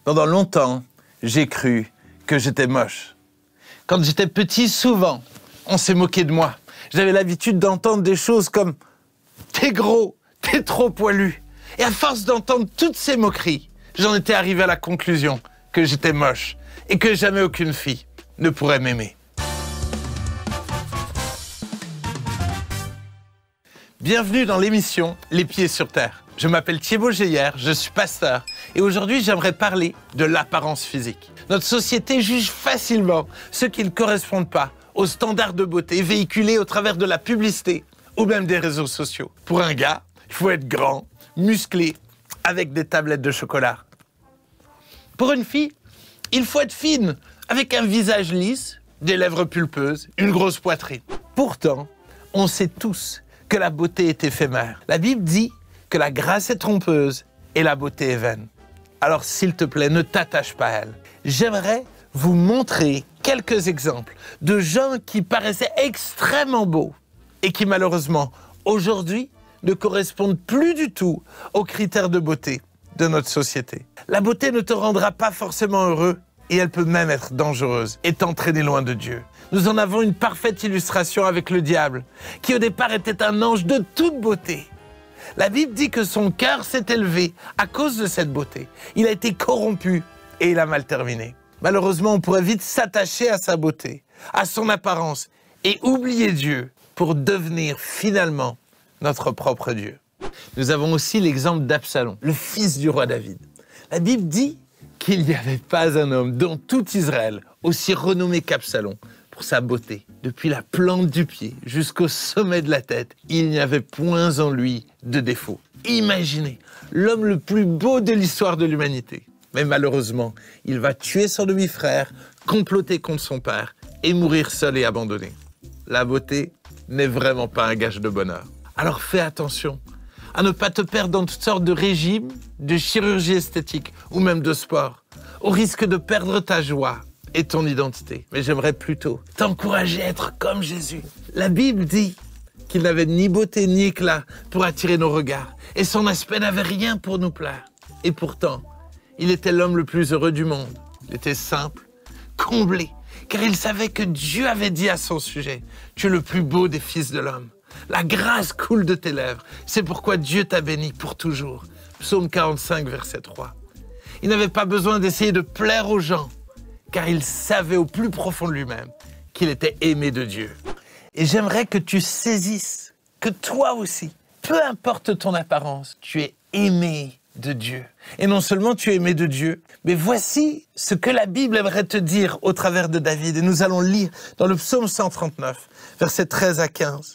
Pendant longtemps, j'ai cru que j'étais moche. Quand j'étais petit, souvent, on s'est moqué de moi. J'avais l'habitude d'entendre des choses comme « t'es gros, t'es trop poilu ». Et à force d'entendre toutes ces moqueries, j'en étais arrivé à la conclusion que j'étais moche et que jamais aucune fille ne pourrait m'aimer. Bienvenue dans l'émission Les Pieds sur Terre. Je m'appelle Thibaut Geyer, je suis pasteur et aujourd'hui j'aimerais parler de l'apparence physique. Notre société juge facilement ceux qui ne correspondent pas aux standards de beauté véhiculés au travers de la publicité ou même des réseaux sociaux. Pour un gars, il faut être grand, musclé, avec des tablettes de chocolat. Pour une fille, il faut être fine, avec un visage lisse, des lèvres pulpeuses, une grosse poitrine. Pourtant, on sait tous que la beauté est éphémère. La Bible dit que la grâce est trompeuse et la beauté est vaine. Alors s'il te plaît, ne t'attache pas à elle. J'aimerais vous montrer quelques exemples de gens qui paraissaient extrêmement beaux et qui malheureusement, aujourd'hui, ne correspondent plus du tout aux critères de beauté de notre société. La beauté ne te rendra pas forcément heureux et elle peut même être dangereuse et t'entraîner loin de Dieu. Nous en avons une parfaite illustration avec le diable, qui au départ était un ange de toute beauté. La Bible dit que son cœur s'est élevé à cause de cette beauté. Il a été corrompu et il a mal terminé. Malheureusement, on pourrait vite s'attacher à sa beauté, à son apparence et oublier Dieu pour devenir finalement notre propre Dieu. Nous avons aussi l'exemple d'Absalom, le fils du roi David. La Bible dit qu'il n'y avait pas un homme dans tout Israël aussi renommé qu'Absalom pour sa beauté. Depuis la plante du pied jusqu'au sommet de la tête, il n'y avait point en lui de défaut. Imaginez, l'homme le plus beau de l'histoire de l'humanité. Mais malheureusement, il va tuer son demi-frère, comploter contre son père et mourir seul et abandonné. La beauté n'est vraiment pas un gage de bonheur. Alors fais attention à ne pas te perdre dans toutes sortes de régimes, de chirurgie esthétique ou même de sport, au risque de perdre ta joie et ton identité. Mais j'aimerais plutôt t'encourager à être comme Jésus. La Bible dit qu'il n'avait ni beauté ni éclat pour attirer nos regards et son aspect n'avait rien pour nous plaire. Et pourtant, il était l'homme le plus heureux du monde. Il était simple, comblé, car il savait que Dieu avait dit à son sujet « Tu es le plus beau des fils de l'homme ». La grâce coule de tes lèvres. C'est pourquoi Dieu t'a béni pour toujours. Psaume 45, verset 3. Il n'avait pas besoin d'essayer de plaire aux gens, car il savait au plus profond de lui-même qu'il était aimé de Dieu. Et j'aimerais que tu saisisses que toi aussi, peu importe ton apparence, tu es aimé de Dieu. Et non seulement tu es aimé de Dieu, mais voici ce que la Bible aimerait te dire au travers de David. Et nous allons lire dans le psaume 139, versets 13 à 15.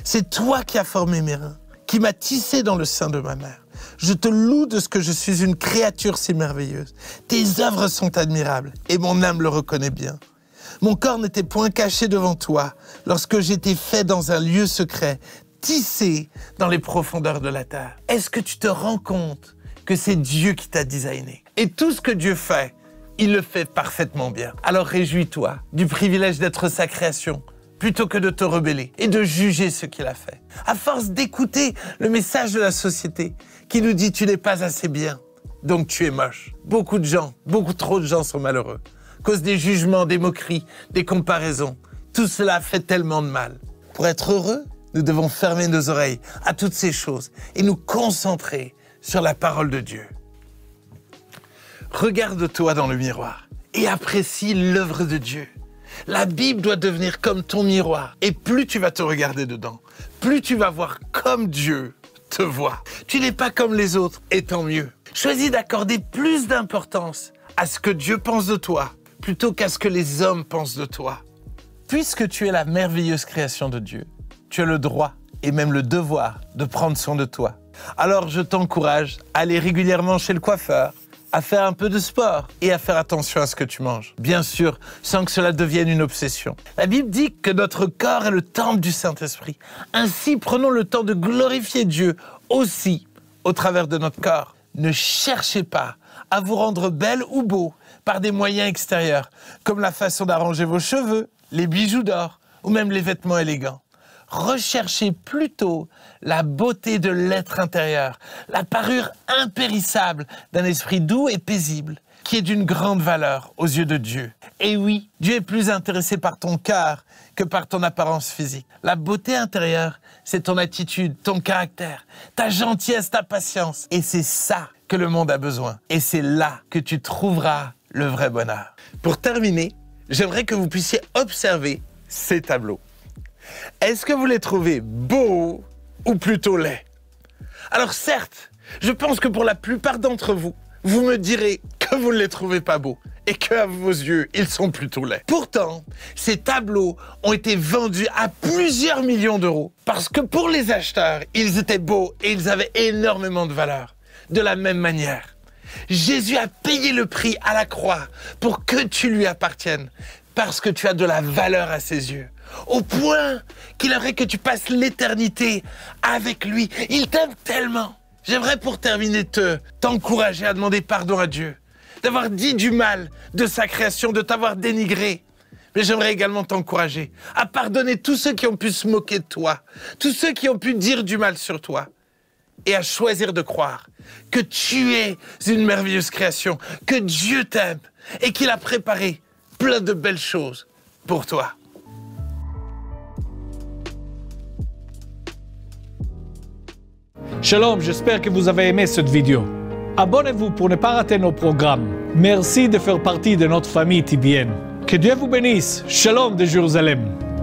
C'est toi qui as formé mes reins, qui m'as tissé dans le sein de ma mère. Je te loue de ce que je suis une créature si merveilleuse. Tes œuvres sont admirables et mon âme le reconnaît bien. Mon corps n'était point caché devant toi lorsque j'étais fait dans un lieu secret, tissé dans les profondeurs de la terre. Est-ce que tu te rends compte que c'est Dieu qui t'a designé? Et tout ce que Dieu fait, il le fait parfaitement bien. Alors réjouis-toi du privilège d'être sa création, plutôt que de te rebeller et de juger ce qu'il a fait. À force d'écouter le message de la société qui nous dit « tu n'es pas assez bien, donc tu es moche ». Beaucoup de gens, beaucoup trop de gens sont malheureux. À cause des jugements, des moqueries, des comparaisons. Tout cela fait tellement de mal. Pour être heureux, nous devons fermer nos oreilles à toutes ces choses et nous concentrer sur la parole de Dieu. Regarde-toi dans le miroir et apprécie l'œuvre de Dieu. La Bible doit devenir comme ton miroir. Et plus tu vas te regarder dedans, plus tu vas voir comme Dieu te voit. Tu n'es pas comme les autres, et tant mieux. Choisis d'accorder plus d'importance à ce que Dieu pense de toi, plutôt qu'à ce que les hommes pensent de toi. Puisque tu es la merveilleuse création de Dieu, tu as le droit et même le devoir de prendre soin de toi. Alors je t'encourage à aller régulièrement chez le coiffeur, à faire un peu de sport et à faire attention à ce que tu manges. Bien sûr, sans que cela devienne une obsession. La Bible dit que notre corps est le temple du Saint-Esprit. Ainsi, prenons le temps de glorifier Dieu aussi au travers de notre corps. Ne cherchez pas à vous rendre belle ou beau par des moyens extérieurs, comme la façon d'arranger vos cheveux, les bijoux d'or ou même les vêtements élégants. recherchez plutôt la beauté de l'être intérieur, la parure impérissable d'un esprit doux et paisible, qui est d'une grande valeur aux yeux de Dieu. Et oui, Dieu est plus intéressé par ton cœur que par ton apparence physique. La beauté intérieure, c'est ton attitude, ton caractère, ta gentillesse, ta patience. Et c'est ça que le monde a besoin. Et c'est là que tu trouveras le vrai bonheur. Pour terminer, j'aimerais que vous puissiez observer ces tableaux. Est-ce que vous les trouvez beaux ou plutôt laids? Alors certes, je pense que pour la plupart d'entre vous, vous me direz que vous ne les trouvez pas beaux et qu'à vos yeux, ils sont plutôt laids. Pourtant, ces tableaux ont été vendus à plusieurs millions d'euros parce que pour les acheteurs, ils étaient beaux et ils avaient énormément de valeur. De la même manière, Jésus a payé le prix à la croix pour que tu lui appartiennes parce que tu as de la valeur à ses yeux. Au point qu'il aimerait que tu passes l'éternité avec lui. Il t'aime tellement. J'aimerais pour terminer t'encourager à demander pardon à Dieu, d'avoir dit du mal de sa création, de t'avoir dénigré. Mais j'aimerais également t'encourager à pardonner tous ceux qui ont pu se moquer de toi, tous ceux qui ont pu dire du mal sur toi, et à choisir de croire que tu es une merveilleuse création, que Dieu t'aime et qu'il a préparé plein de belles choses pour toi. Shalom, j'espère que vous avez aimé cette vidéo. Abonnez-vous pour ne pas rater nos programmes. Merci de faire partie de notre famille TBN. Que Dieu vous bénisse. Shalom de Jérusalem.